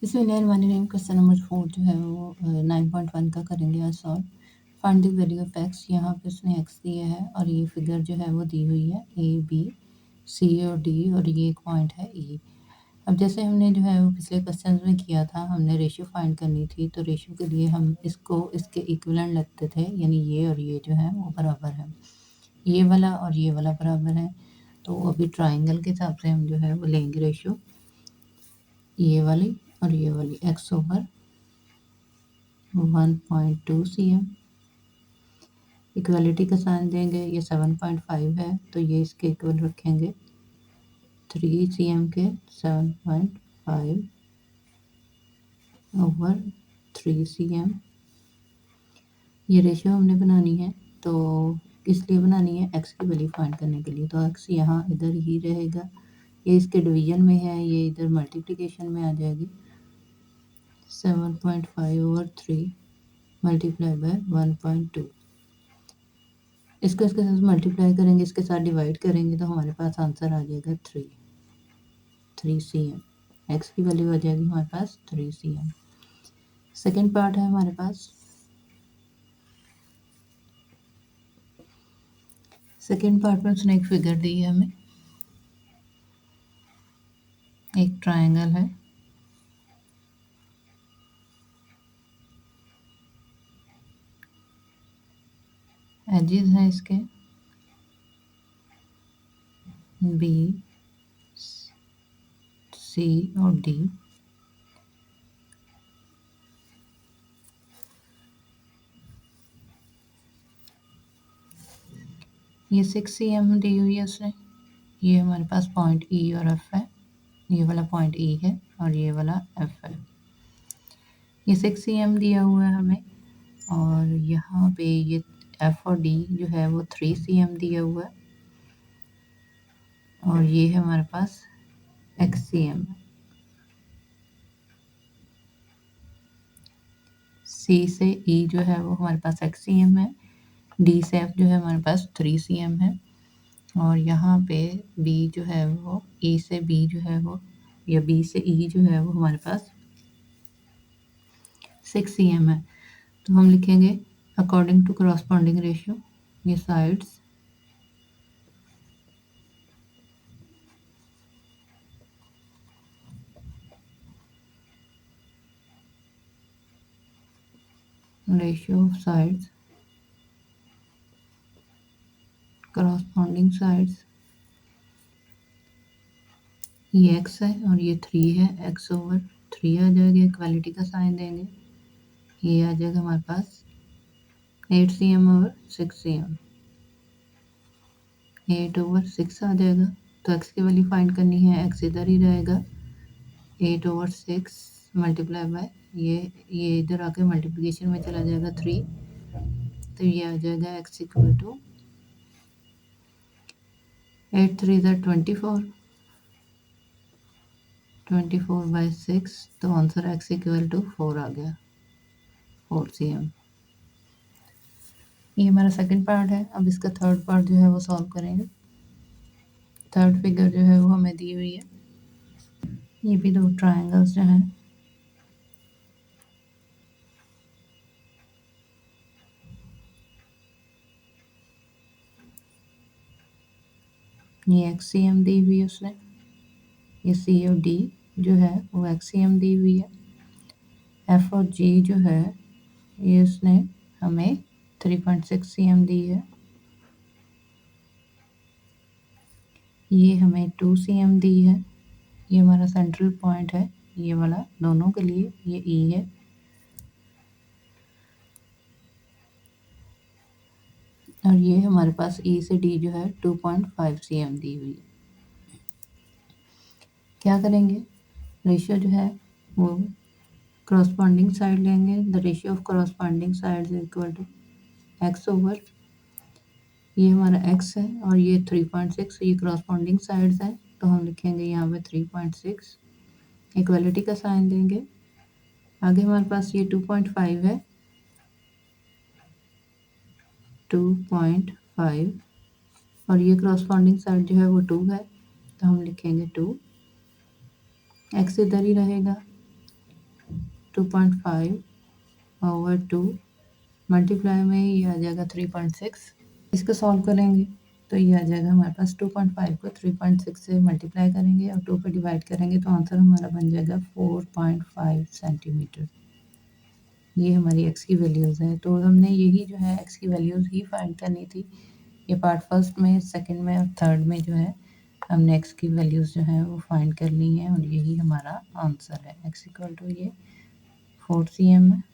बिस्मिल्लाहिर्रहमानिर्रहीम। Question number 4 जो है वो 9.1 का करेंगे आज solve. Find the value of x. यहाँ पे उसने एक्स दिया है और ये फिगर जो है वो दी हुई है ए बी सी और डी और ये एक पॉइंट है ई। अब जैसे हमने जो है वो पिछले क्वेश्चन में किया था, हमने रेशियो फाइंड करनी थी, तो रेशियो के लिए हम इसको इसके इक्विवेलेंट लगते थे, यानी ये और ये जो है वो बराबर है, ये वाला और ये वाला बराबर है। तो अभी ट्राइंगल के हिसाब से हम जो है वो लेंगे रेशियो, ये वाली और ये वाली, एक्स ओवर 1.2 cm। इक्वलिटी का साइन देंगे, ये 7.5 है तो ये इसके इक्वल रखेंगे 3 cm के 7.5 ओवर 3 cm। ये रेशियो हमने बनानी है, तो इसलिए बनानी है एक्स की वैल्यू फाइंड करने के लिए। तो एक्स यहाँ इधर ही रहेगा, ये इसके डिवीजन में है, ये इधर मल्टीप्लिकेशन में आ जाएगी। 7.5 ओवर 3 मल्टीप्लाई बाय 1.2। इसको इसके साथ मल्टीप्लाई करेंगे, इसके साथ डिवाइड करेंगे तो हमारे पास आंसर आ जाएगा 3 cm। एक्स की वैल्यू आ जाएगी हमारे पास 3 cm। सेकेंड पार्ट है हमारे पास। सेकेंड पार्ट में उसने एक फिगर दी है हमें, एक ट्रायंगल है, एजेस हैं इसके बी सी और डी। ये 6 cm दी हुई है उसने। ये हमारे पास पॉइंट ई और एफ है, ये वाला पॉइंट ई है और ये वाला एफ है। ये 6 cm दिया हुआ है हमें, और यहाँ पे ये एफ और डी जो है वो 3 cm दिया हुआ है, और ये है हमारे पास एक्स cm। सी से ई जो है वो हमारे पास एक्स cm है, डी से एफ जो है हमारे पास 3 cm है, और यहाँ पे बी जो है वो ई से बी जो है वो, या बी से ई जो है वो हमारे पास 6 cm है। तो हम लिखेंगे अकॉर्डिंग टू करस्पॉन्डिंग रेशियो, ये sides ratio of sides, corresponding sides. ये x है और ये 3 है, x ओवर 3 आ जाएगा, इक्वालिटी का साइन देंगे, ये आ जाएगा हमारे पास 8 cm ओवर 6 cm, 8 ओवर 6 आ जाएगा। तो x की वैल्यू फाइंड करनी है, x इधर ही रहेगा, 8 ओवर 6 मल्टीप्लाई बाय ये इधर आके मल्टीप्लिकेशन में चला जाएगा 3, तो ये आ जाएगा x इक्वल टू 8 3 24, 24/6, तो आंसर x इक्वल टू 4 आ गया, 4 cm। ये हमारा सेकंड पार्ट है। अब इसका थर्ड पार्ट जो है वो सॉल्व करेंगे। थर्ड फिगर जो है वो हमें दी हुई है, ये भी दो ट्रायंगल्स जो हैं, ये एक्स सी एम दी हुई है उसने, ये सी और डी जो है वो एक्स सी एम दी हुई है, एफ और जी जो है ये उसने हमें 3.6 cm दी है, ये हमें 2 cm दी है, ये हमारा सेंट्रल पॉइंट है, ये वाला दोनों के लिए ये ई है, और ये हमारे पास ई से डी जो है 2.5 cm दी हुई है। क्या करेंगे, रेशियो जो है वो करस्पॉन्डिंग साइड लेंगे। The ratio of corresponding side is equal to X over, ये हमारा x है और ये 3.6, ये करस्पॉन्डिंग साइड्स हैं, तो हम लिखेंगे यहाँ पे 3.6, इक्वलिटी का साइन देंगे। आगे हमारे पास ये 2.5 है, 2.5, और ये करस्पॉन्डिंग साइड जो है वो 2 है, तो हम लिखेंगे 2, x इधर ही रहेगा, 2.5/2 मल्टीप्लाई में ये आ जाएगा 3.6। इसको सॉल्व करेंगे तो ये आ जाएगा हमारे पास 2.5 को 3.6 से मल्टीप्लाई करेंगे और 2 पे डिवाइड करेंगे तो आंसर हमारा बन जाएगा 4.5 सेंटीमीटर। ये हमारी एक्स की वैल्यूज़ है। तो हमने यही जो है एक्स की वैल्यूज़ ही फाइंड करनी थी। ये पार्ट फर्स्ट में, सेकंड में और थर्ड में जो है हमने एक्स की वैल्यूज़ जो है वो फाइंड कर ली हैं और यही हमारा आंसर है। एक्स इक्वल टू ये 4 cm है।